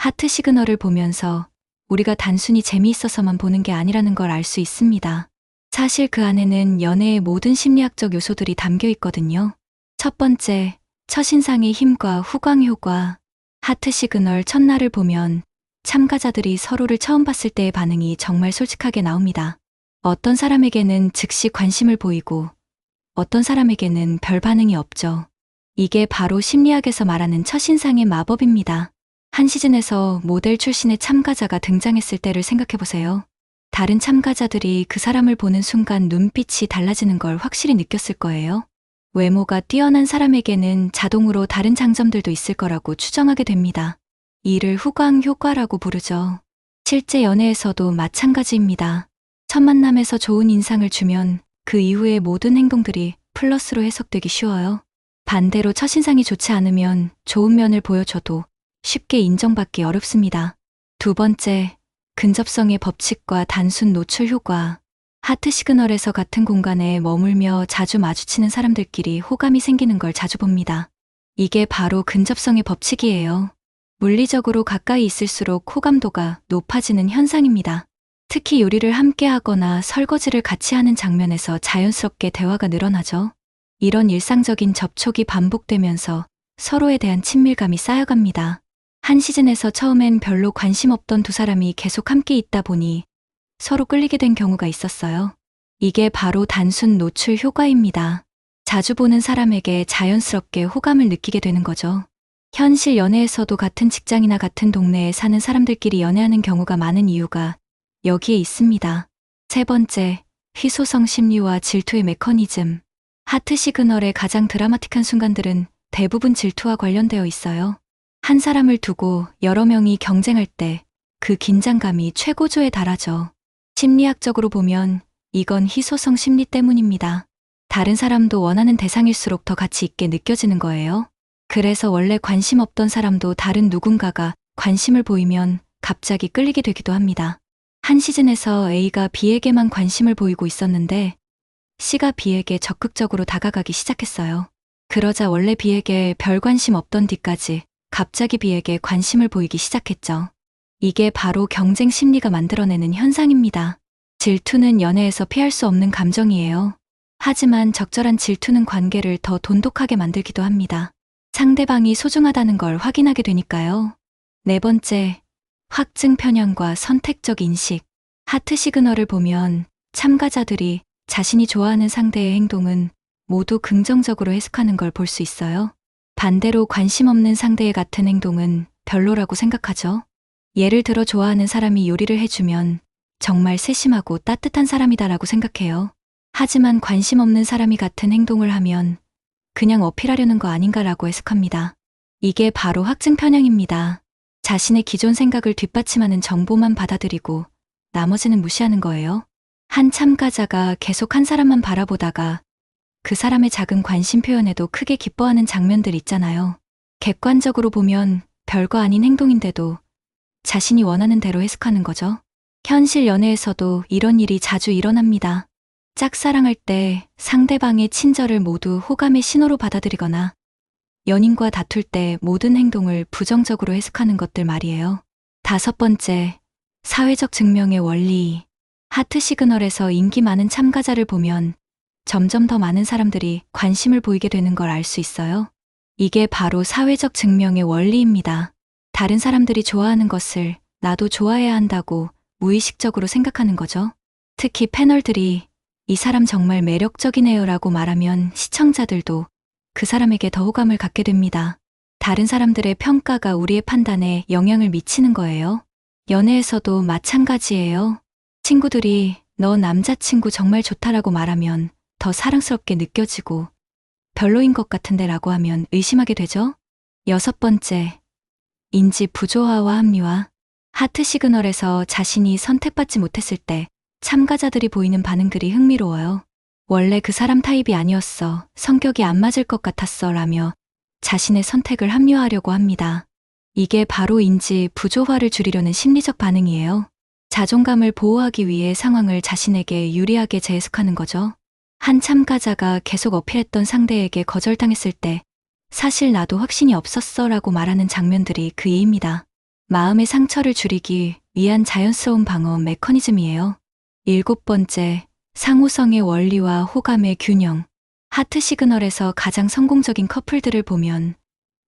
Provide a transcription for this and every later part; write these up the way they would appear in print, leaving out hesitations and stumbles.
하트 시그널을 보면서 우리가 단순히 재미있어서만 보는 게 아니라는 걸 알 수 있습니다. 사실 그 안에는 연애의 모든 심리학적 요소들이 담겨 있거든요. 첫 번째, 첫인상의 힘과 후광 효과. 하트 시그널 첫날을 보면 참가자들이 서로를 처음 봤을 때의 반응이 정말 솔직하게 나옵니다. 어떤 사람에게는 즉시 관심을 보이고 어떤 사람에게는 별 반응이 없죠. 이게 바로 심리학에서 말하는 첫인상의 마법입니다. 한 시즌에서 모델 출신의 참가자가 등장했을 때를 생각해보세요. 다른 참가자들이 그 사람을 보는 순간 눈빛이 달라지는 걸 확실히 느꼈을 거예요. 외모가 뛰어난 사람에게는 자동으로 다른 장점들도 있을 거라고 추정하게 됩니다. 이를 후광 효과라고 부르죠. 실제 연애에서도 마찬가지입니다. 첫 만남에서 좋은 인상을 주면 그 이후의 모든 행동들이 플러스로 해석되기 쉬워요. 반대로 첫인상이 좋지 않으면 좋은 면을 보여줘도 쉽게 인정받기 어렵습니다. 두 번째, 근접성의 법칙과 단순 노출 효과. 하트 시그널에서 같은 공간에 머물며 자주 마주치는 사람들끼리 호감이 생기는 걸 자주 봅니다. 이게 바로 근접성의 법칙이에요. 물리적으로 가까이 있을수록 호감도가 높아지는 현상입니다. 특히 요리를 함께 하거나 설거지를 같이 하는 장면에서 자연스럽게 대화가 늘어나죠. 이런 일상적인 접촉이 반복되면서 서로에 대한 친밀감이 쌓여갑니다. 한 시즌에서 처음엔 별로 관심 없던 두 사람이 계속 함께 있다 보니 서로 끌리게 된 경우가 있었어요. 이게 바로 단순 노출 효과입니다. 자주 보는 사람에게 자연스럽게 호감을 느끼게 되는 거죠. 현실 연애에서도 같은 직장이나 같은 동네에 사는 사람들끼리 연애하는 경우가 많은 이유가 여기에 있습니다. 세 번째, 희소성 심리와 질투의 메커니즘. 하트 시그널의 가장 드라마틱한 순간들은 대부분 질투와 관련되어 있어요. 한 사람을 두고 여러 명이 경쟁할 때 그 긴장감이 최고조에 달하죠. 심리학적으로 보면 이건 희소성 심리 때문입니다. 다른 사람도 원하는 대상일수록 더 가치 있게 느껴지는 거예요. 그래서 원래 관심 없던 사람도 다른 누군가가 관심을 보이면 갑자기 끌리게 되기도 합니다. 한 시즌에서 A가 B에게만 관심을 보이고 있었는데 C가 B에게 적극적으로 다가가기 시작했어요. 그러자 원래 B에게 별 관심 없던 D까지 갑자기 B에게 관심을 보이기 시작했죠. 이게 바로 경쟁 심리가 만들어내는 현상입니다. 질투는 연애에서 피할 수 없는 감정이에요. 하지만 적절한 질투는 관계를 더 돈독하게 만들기도 합니다. 상대방이 소중하다는 걸 확인하게 되니까요. 네 번째, 확증 편향과 선택적 인식. 하트 시그널을 보면 참가자들이 자신이 좋아하는 상대의 행동은 모두 긍정적으로 해석하는 걸 볼 수 있어요. 반대로 관심 없는 상대의 같은 행동은 별로라고 생각하죠. 예를 들어 좋아하는 사람이 요리를 해주면 정말 세심하고 따뜻한 사람이다라고 생각해요. 하지만 관심 없는 사람이 같은 행동을 하면 그냥 어필하려는 거 아닌가라고 해석합니다. 이게 바로 확증 편향입니다. 자신의 기존 생각을 뒷받침하는 정보만 받아들이고 나머지는 무시하는 거예요. 한 참가자가 계속 한 사람만 바라보다가 그 사람의 작은 관심 표현에도 크게 기뻐하는 장면들 있잖아요. 객관적으로 보면 별거 아닌 행동인데도 자신이 원하는 대로 해석하는 거죠. 현실 연애에서도 이런 일이 자주 일어납니다. 짝사랑할 때 상대방의 친절을 모두 호감의 신호로 받아들이거나 연인과 다툴 때 모든 행동을 부정적으로 해석하는 것들 말이에요. 다섯 번째, 사회적 증명의 원리. 하트 시그널에서 인기 많은 참가자를 보면 점점 더 많은 사람들이 관심을 보이게 되는 걸 알 수 있어요. 이게 바로 사회적 증명의 원리입니다. 다른 사람들이 좋아하는 것을 나도 좋아해야 한다고 무의식적으로 생각하는 거죠. 특히 패널들이 이 사람 정말 매력적이네요 라고 말하면 시청자들도 그 사람에게 더 호감을 갖게 됩니다. 다른 사람들의 평가가 우리의 판단에 영향을 미치는 거예요. 연애에서도 마찬가지예요. 친구들이 너 남자친구 정말 좋다라고 말하면 더 사랑스럽게 느껴지고 별로인 것 같은데 라고 하면 의심하게 되죠. 여섯 번째, 인지 부조화와 합리화. 하트 시그널에서 자신이 선택받지 못했을 때 참가자들이 보이는 반응들이 흥미로워요. 원래 그 사람 타입이 아니었어, 성격이 안 맞을 것 같았어 라며 자신의 선택을 합리화하려고 합니다. 이게 바로 인지 부조화를 줄이려는 심리적 반응이에요. 자존감을 보호하기 위해 상황을 자신에게 유리하게 재해석하는 거죠. 한 참가자가 계속 어필했던 상대에게 거절당했을 때 사실 나도 확신이 없었어 라고 말하는 장면들이 그 예입니다. 마음의 상처를 줄이기 위한 자연스러운 방어 메커니즘이에요. 7번째, 상호성의 원리와 호감의 균형. 하트 시그널에서 가장 성공적인 커플들을 보면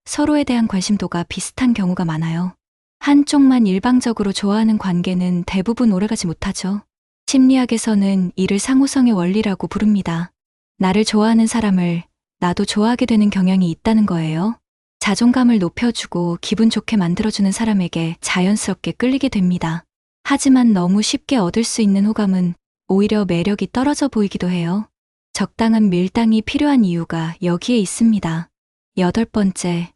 서로에 대한 관심도가 비슷한 경우가 많아요. 한쪽만 일방적으로 좋아하는 관계는 대부분 오래가지 못하죠. 심리학에서는 이를 상호성의 원리라고 부릅니다. 나를 좋아하는 사람을 나도 좋아하게 되는 경향이 있다는 거예요. 자존감을 높여주고 기분 좋게 만들어주는 사람에게 자연스럽게 끌리게 됩니다. 하지만 너무 쉽게 얻을 수 있는 호감은 오히려 매력이 떨어져 보이기도 해요. 적당한 밀당이 필요한 이유가 여기에 있습니다. 8번째,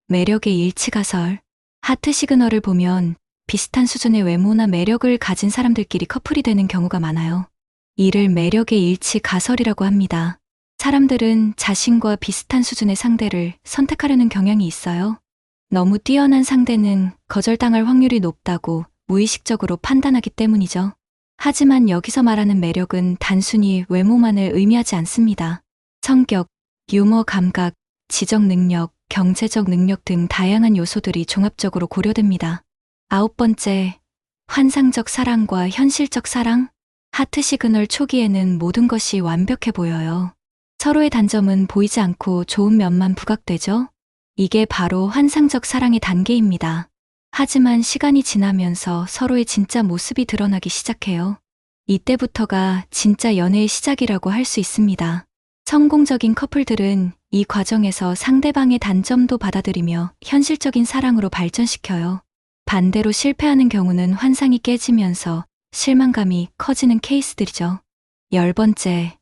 매력의 일치가설. 하트 시그널을 보면 비슷한 수준의 외모나 매력을 가진 사람들끼리 커플이 되는 경우가 많아요. 이를 매력의 일치가설이라고 합니다. 사람들은 자신과 비슷한 수준의 상대를 선택하려는 경향이 있어요. 너무 뛰어난 상대는 거절당할 확률이 높다고 무의식적으로 판단하기 때문이죠. 하지만 여기서 말하는 매력은 단순히 외모만을 의미하지 않습니다. 성격, 유머 감각, 지적 능력, 경제적 능력 등 다양한 요소들이 종합적으로 고려됩니다. 9번째, 환상적 사랑과 현실적 사랑. 하트 시그널 초기에는 모든 것이 완벽해 보여요. 서로의 단점은 보이지 않고 좋은 면만 부각되죠? 이게 바로 환상적 사랑의 단계입니다. 하지만 시간이 지나면서 서로의 진짜 모습이 드러나기 시작해요. 이때부터가 진짜 연애의 시작이라고 할 수 있습니다. 성공적인 커플들은 이 과정에서 상대방의 단점도 받아들이며 현실적인 사랑으로 발전시켜요. 반대로 실패하는 경우는 환상이 깨지면서 실망감이 커지는 케이스들이죠. 10번째,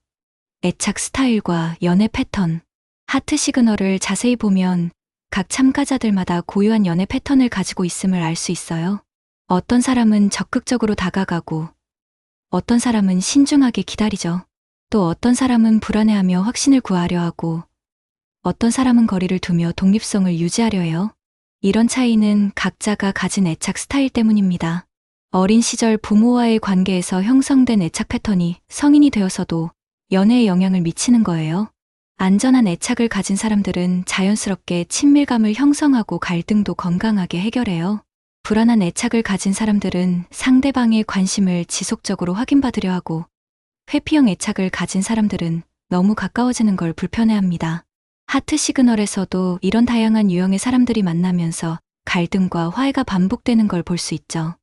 애착 스타일과 연애 패턴. 하트 시그널을 자세히 보면 각 참가자들마다 고유한 연애 패턴을 가지고 있음을 알 수 있어요. 어떤 사람은 적극적으로 다가가고, 어떤 사람은 신중하게 기다리죠. 또 어떤 사람은 불안해하며 확신을 구하려 하고, 어떤 사람은 거리를 두며 독립성을 유지하려 해요. 이런 차이는 각자가 가진 애착 스타일 때문입니다. 어린 시절 부모와의 관계에서 형성된 애착 패턴이 성인이 되어서도 연애에 영향을 미치는 거예요. 안전한 애착을 가진 사람들은 자연스럽게 친밀감을 형성하고 갈등도 건강하게 해결해요. 불안한 애착을 가진 사람들은 상대방의 관심을 지속적으로 확인받으려 하고, 회피형 애착을 가진 사람들은 너무 가까워지는 걸 불편해합니다. 하트 시그널에서도 이런 다양한 유형의 사람들이 만나면서 갈등과 화해가 반복되는 걸 볼 수 있죠.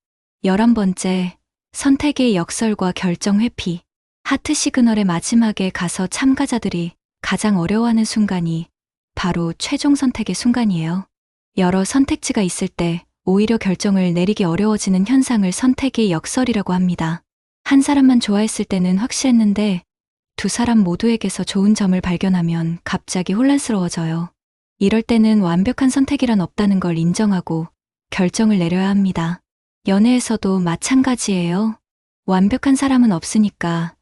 11번째, 선택의 역설과 결정 회피. 하트 시그널의 마지막에 가서 참가자들이 가장 어려워하는 순간이 바로 최종 선택의 순간이에요. 여러 선택지가 있을 때 오히려 결정을 내리기 어려워지는 현상을 선택의 역설이라고 합니다. 한 사람만 좋아했을 때는 확실했는데 두 사람 모두에게서 좋은 점을 발견하면 갑자기 혼란스러워져요. 이럴 때는 완벽한 선택이란 없다는 걸 인정하고 결정을 내려야 합니다. 연애에서도 마찬가지예요. 완벽한 사람은 없으니까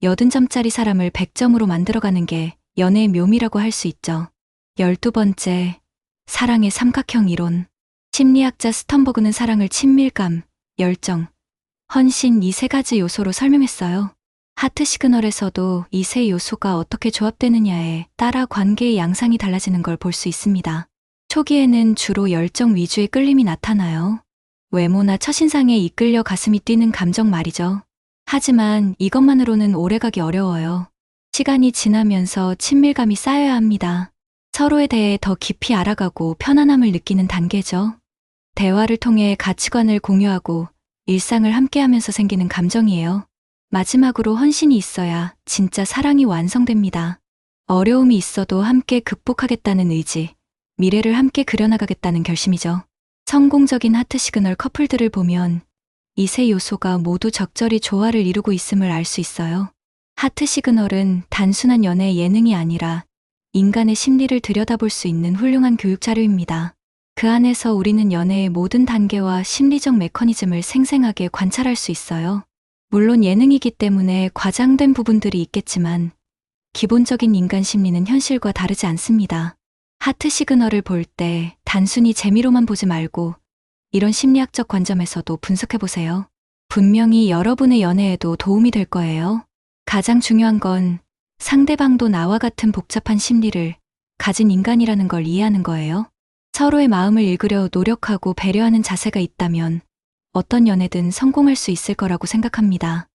80점짜리 사람을 100점으로 만들어가는 게 연애의 묘미라고 할 수 있죠. 12번째, 사랑의 삼각형 이론. 심리학자 스턴버그는 사랑을 친밀감, 열정, 헌신 이 세 가지 요소로 설명했어요. 하트 시그널에서도 이 세 요소가 어떻게 조합되느냐에 따라 관계의 양상이 달라지는 걸 볼 수 있습니다. 초기에는 주로 열정 위주의 끌림이 나타나요. 외모나 첫인상에 이끌려 가슴이 뛰는 감정 말이죠. 하지만 이것만으로는 오래가기 어려워요. 시간이 지나면서 친밀감이 쌓여야 합니다. 서로에 대해 더 깊이 알아가고 편안함을 느끼는 단계죠. 대화를 통해 가치관을 공유하고 일상을 함께하면서 생기는 감정이에요. 마지막으로 헌신이 있어야 진짜 사랑이 완성됩니다. 어려움이 있어도 함께 극복하겠다는 의지, 미래를 함께 그려나가겠다는 결심이죠. 성공적인 하트 시그널 커플들을 보면 이 세 요소가 모두 적절히 조화를 이루고 있음을 알 수 있어요. 하트 시그널은 단순한 연애 예능이 아니라 인간의 심리를 들여다볼 수 있는 훌륭한 교육 자료입니다. 그 안에서 우리는 연애의 모든 단계와 심리적 메커니즘을 생생하게 관찰할 수 있어요. 물론 예능이기 때문에 과장된 부분들이 있겠지만 기본적인 인간 심리는 현실과 다르지 않습니다. 하트 시그널을 볼 때 단순히 재미로만 보지 말고 이런 심리학적 관점에서도 분석해보세요. 분명히 여러분의 연애에도 도움이 될 거예요. 가장 중요한 건 상대방도 나와 같은 복잡한 심리를 가진 인간이라는 걸 이해하는 거예요. 서로의 마음을 읽으려 노력하고 배려하는 자세가 있다면 어떤 연애든 성공할 수 있을 거라고 생각합니다.